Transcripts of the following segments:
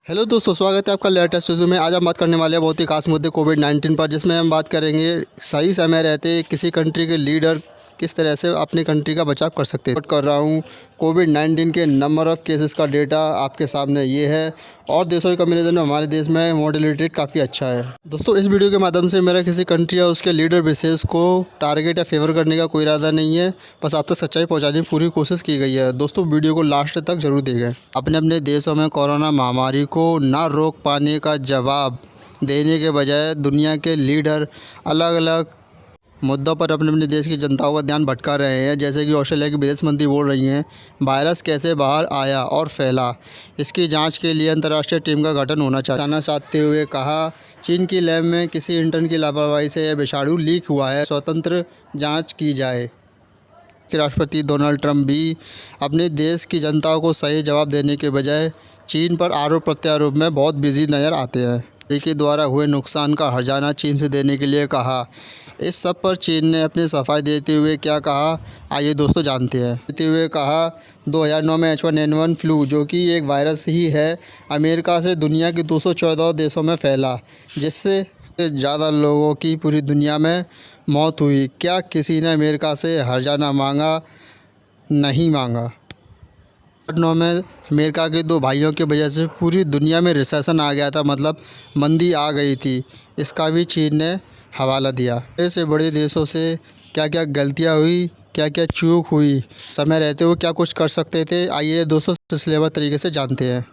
Hello दोस्तों, स्वागत है आपका लेटेस्ट रिव्यू में। आज हम बात करने वाले हैं बहुत ही खास मुद्दे कोविड-19 पर, जिसमें हम बात करेंगे सही समय रहते किसी कंट्री के लीडर किस तरह से अपनी कंट्री का बचाव कर सकते हैं। नोट कर रहा हूँ कोविड-19 के नंबर ऑफ़ केसेस का डेटा आपके सामने ये है, और देशों के कंपैरिजन में हमारे देश में मोर्टेलिटी रेट काफ़ी अच्छा है। दोस्तों, इस वीडियो के माध्यम से मेरा किसी कंट्री या उसके लीडर विशेष को टारगेट या फेवर करने का कोई इरादा नहीं है, बस आप तक सच्चाई पहुँचाने की पूरी कोशिश की गई है। दोस्तों, वीडियो को लास्ट तक ज़रूर देखें। अपने अपने देशों में कोरोना महामारी को ना रोक पाने का जवाब देने के बजाय दुनिया के लीडर अलग अलग मुद्दों पर अपने अपने देश की जनताओं का ध्यान भटका रहे हैं। जैसे कि ऑस्ट्रेलिया की विदेश मंत्री बोल रही हैं, वायरस कैसे बाहर आया और फैला, इसकी जांच के लिए अंतर्राष्ट्रीय टीम का गठन होना चाहिए। ताना साधते हुए कहा, चीन की लैब में किसी इंटर्न की लापरवाही से यह विषाणु लीक हुआ है, स्वतंत्र जाँच की जाए। राष्ट्रपति डोनाल्ड ट्रंप भी अपने देश की जनता को सही जवाब देने के बजाय चीन पर आरोप प्रत्यारोप में बहुत बिजी नज़र आते हैं। के द्वारा हुए नुकसान का हर्जाना चीन से देने के लिए कहा। इस सब पर चीन ने अपनी सफाई देते हुए क्या कहा, आइए दोस्तों जानते हैं। देते हुए कहा, 2009 में H1N1 फ्लू, जो कि एक वायरस ही है, अमेरिका से दुनिया के 214 देशों में फैला, जिससे ज़्यादा लोगों की पूरी दुनिया में मौत हुई। क्या किसी ने अमेरिका से हर्जाना मांगा? नहीं मांगा। 2009 में अमेरिका के दो भाइयों की वजह से पूरी दुनिया में रिसेशन आ गया था, मतलब मंदी आ गई थी। इसका भी चीन ने हवाला दिया। ऐसे बड़े देशों से क्या क्या गलतियां हुई, क्या क्या चूक हुई, समय रहते हुए क्या कुछ कर सकते थे, आइए दोस्तों सिलसिलेवार तरीके से जानते हैं।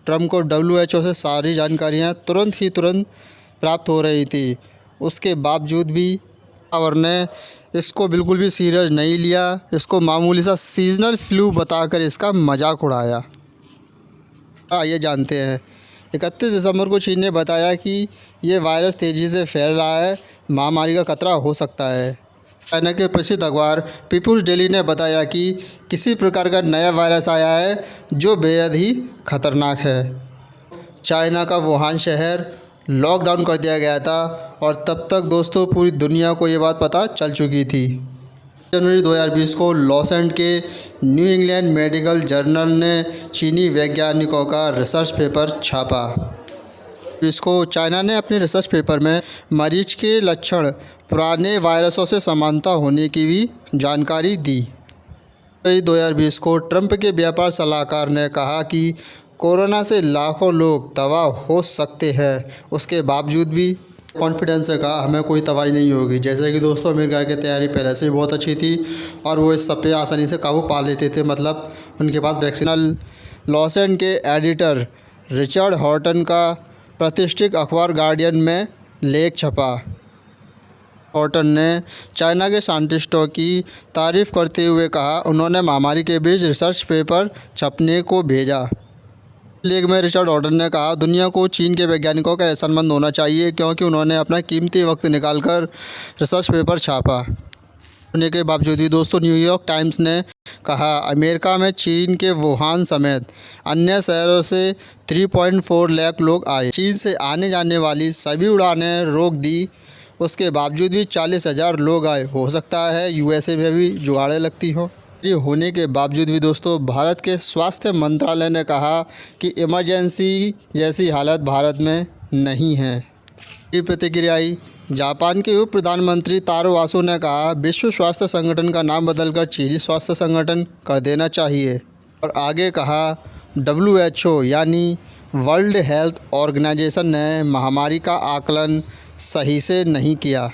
ट्रंप को WHO से सारी जानकारियां तुरंत प्राप्त हो रही थी, उसके बावजूद भी और ने इसको बिल्कुल भी सीरियस नहीं लिया। इसको मामूली सा सीजनल फ्लू बताकर इसका मजाक उड़ाया। आइए जानते हैं। 31 दिसंबर को चीन ने बताया कि ये वायरस तेज़ी से फैल रहा है, महामारी का खतरा हो सकता है। चाइना के प्रसिद्ध अखबार पीपुल्स डेली ने बताया कि किसी प्रकार का नया वायरस आया है जो बेहद ही खतरनाक है। चाइना का वुहान शहर लॉकडाउन कर दिया गया था, और तब तक दोस्तों पूरी दुनिया को ये बात पता चल चुकी थी। जनवरी 2020 को लॉसेंट के न्यू इंग्लैंड मेडिकल जर्नल ने चीनी वैज्ञानिकों का रिसर्च पेपर छापा। इसको चाइना ने अपने रिसर्च पेपर में मरीज के लक्षण पुराने वायरसों से समानता होने की भी जानकारी दी। 2020 को ट्रंप के व्यापार सलाहकार ने कहा कि कोरोना से लाखों लोग तबाह हो सकते हैं, उसके बावजूद भी कॉन्फिडेंस से कहा हमें कोई तबाही नहीं होगी। जैसे कि दोस्तों अमेरिका की तैयारी पहले से ही बहुत अच्छी थी और वो इस सब पे आसानी से काबू पा लेते थे, मतलब उनके पास वैक्सीन। लॉसेंट के एडिटर रिचर्ड हॉर्टन का प्रतिष्ठित अखबार गार्डियन में लेख छपा। हॉर्टन ने चाइना के साइंटिस्टों की तारीफ़ करते हुए कहा, उन्होंने महामारी के बीच रिसर्च पेपर छपने को भेजा। लेख में रिचर्ड हॉर्टन ने कहा, दुनिया को चीन के वैज्ञानिकों का एहसानमंद होना चाहिए, क्योंकि उन्होंने अपना कीमती वक्त निकालकर रिसर्च पेपर छापा। होने के बावजूद भी दोस्तों न्यूयॉर्क टाइम्स ने कहा, अमेरिका में चीन के वुहान समेत अन्य शहरों से 3.4 लाख लोग आए। चीन से आने जाने वाली सभी उड़ानें रोक दी, उसके बावजूद भी 40,000 लोग आए। हो सकता है USA में भी जुगाड़ें लगती हों। ये होने के बावजूद भी दोस्तों भारत के स्वास्थ्य मंत्रालय ने कहा कि इमरजेंसी जैसी हालत भारत में नहीं है। ये प्रतिक्रिया आई। जापान के उप प्रधानमंत्री तारो आसो ने कहा, विश्व स्वास्थ्य संगठन का नाम बदलकर चीनी स्वास्थ्य संगठन कर देना चाहिए। और आगे कहा, WHO यानी वर्ल्ड हेल्थ ऑर्गेनाइजेशन ने महामारी का आकलन सही से नहीं किया।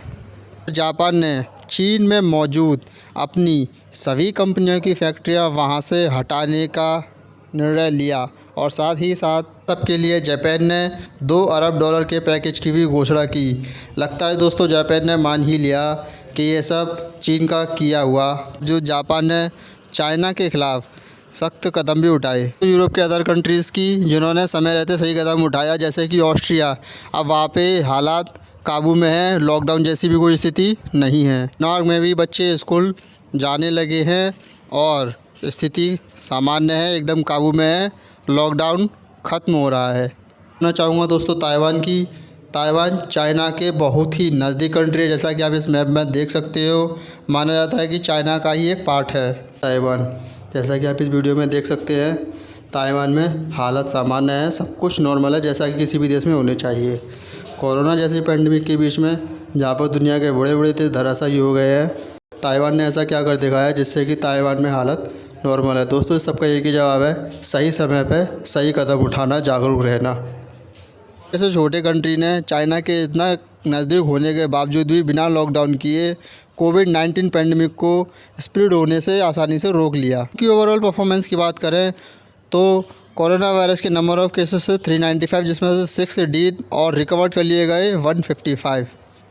जापान ने चीन में मौजूद अपनी सभी कंपनियों की फैक्ट्रियां वहां से हटाने का निर्णय लिया, और साथ ही साथ सबके लिए जापान ने $2 अरब के पैकेज की भी घोषणा की। लगता है दोस्तों जापान ने मान ही लिया कि ये सब चीन का किया हुआ। जो जापान ने चाइना के खिलाफ सख्त कदम भी उठाए। तो यूरोप के अदर कंट्रीज़ की जिन्होंने समय रहते सही कदम उठाया, जैसे कि ऑस्ट्रिया, अब वहाँ पे हालात काबू में है, लॉकडाउन जैसी भी कोई स्थिति नहीं है। नॉर्वे में भी बच्चे स्कूल जाने लगे हैं और स्थिति सामान्य है, एकदम काबू में है, लॉकडाउन ख़त्म हो रहा है। मैं चाहूँगा दोस्तों ताइवान चाइना के बहुत ही नज़दीक कंट्री है, जैसा कि आप इस मैप में देख सकते हो। माना जाता है कि चाइना का ही एक पार्ट है ताइवान, जैसा कि आप इस वीडियो में देख सकते हैं। ताइवान में हालत सामान्य है, सब कुछ नॉर्मल है जैसा कि किसी भी देश में होने चाहिए। कोरोना जैसी पैंडेमिक के बीच में जहाँ पर दुनिया के बड़े बड़े देश धराशायी हो गए हैं, ताइवान ने ऐसा क्या कर दिखाया जिससे कि ताइवान में हालत नॉर्मल है। दोस्तों इस सबका एक ही जवाब है, सही समय पर सही कदम उठाना, जागरूक रहना। ऐसे छोटे कंट्री ने चाइना के इतना नज़दीक होने के बावजूद भी बिना लॉकडाउन किए कोविड-19 पैंडेमिक को स्प्रेड होने से आसानी से रोक लिया। कि ओवरऑल परफॉर्मेंस की बात करें तो कोरोना वायरस के नंबर ऑफ़ केसेस से 395, जिसमें से 6 डीड और रिकवर्ड कर लिए गए 155।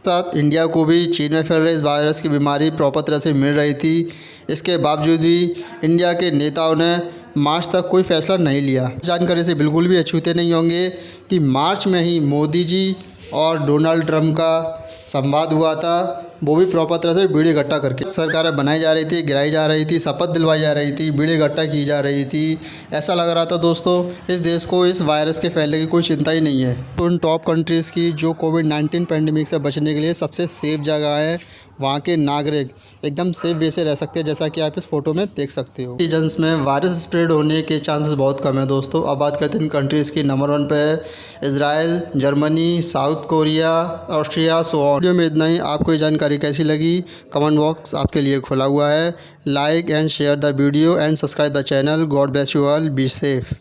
साथ इंडिया को भी चीन में फैल रही इस वायरस की बीमारी प्रॉपर तरह से मिल रही थी। इसके बावजूद भी इंडिया के नेताओं ने मार्च तक कोई फैसला नहीं लिया। जानकारी से बिल्कुल भी अछूते नहीं होंगे कि मार्च में ही मोदी जी और डोनाल्ड ट्रंप का संवाद हुआ था, वो भी प्रॉपर तरह से बीड़ी इकट्ठा करके सरकारें बनाई जा रही थी, गिराई जा रही थी, शपथ दिलवाई जा रही थी, बीड़ी इकट्ठा की जा रही थी। ऐसा लग रहा था दोस्तों इस देश को इस वायरस के फैलने की कोई चिंता ही नहीं है। तो उन टॉप कंट्रीज़ की जो कोविड-19 पैंडेमिक से बचने के लिए सबसे सेफ जगह है, वहाँ के नागरिक एकदम सेफ वे से रह सकते हैं, जैसा कि आप इस फोटो में देख सकते हो। रीजन्स में वायरस स्प्रेड होने के चांसेस बहुत कम है दोस्तों। अब बात करते हैं इन कंट्रीज़ की। नंबर 1 पे है Israel, Germany, south Korea, Austria, so on. Video में इतना ही। आपको ये जानकारी कैसी लगी? कमेंट बॉक्स आपके लिए खुला हुआ है। Like and share the video and subscribe the channel. God bless you all, be safe.